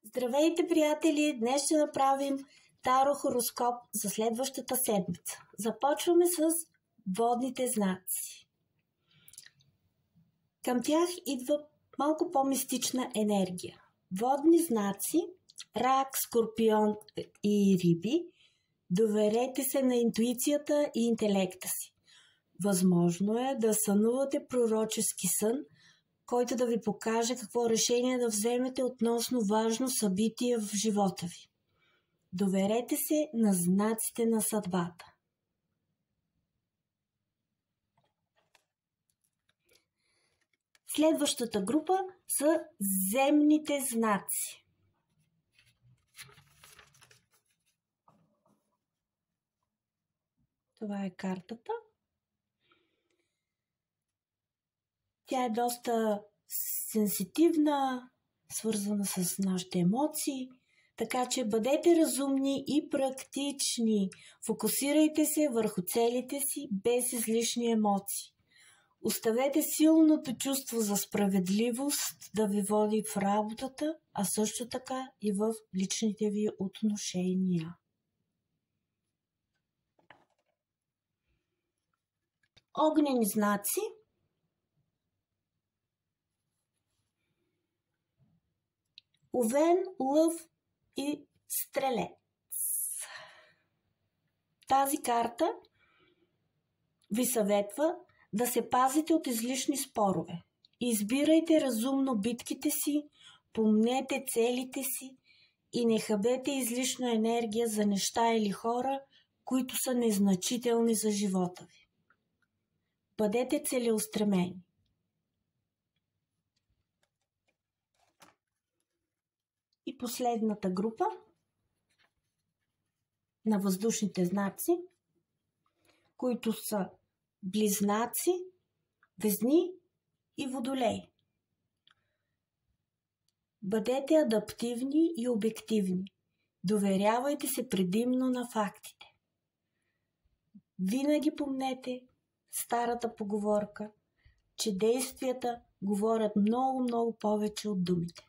Здравейте, приятели! Днес ще направим таро хороскоп за следващата седмица. Започваме с водните знаци. Към тях идва малко по-мистична енергия. Водни знаци, рак, скорпион и риби, доверете се на интуицията и интелекта си. Възможно е да сънувате пророчески сън, който да ви покаже какво решение да вземете относно важно събитие в живота ви. Доверете се на знаците на съдбата. Следващата група са земните знаци. Това е картата. Тя е доста сенситивна, свързана с нашите емоции, така че бъдете разумни и практични. Фокусирайте се върху целите си без излишни емоции. Оставете силното чувство за справедливост да ви води в работата, а също така и в личните ви отношения. Огнени знаци. Овен, лъв и стрелец. Тази карта ви съветва да се пазите от излишни спорове. Избирайте разумно битките си, помнете целите си и не хабете излишна енергия за неща или хора, които са незначителни за живота ви. Бъдете целеустремени. И последната група на въздушните знаци, които са близнаци, везни и водолей. Бъдете адаптивни и обективни. Доверявайте се предимно на фактите. Винаги помнете старата поговорка, че действията говорят много повече от думите.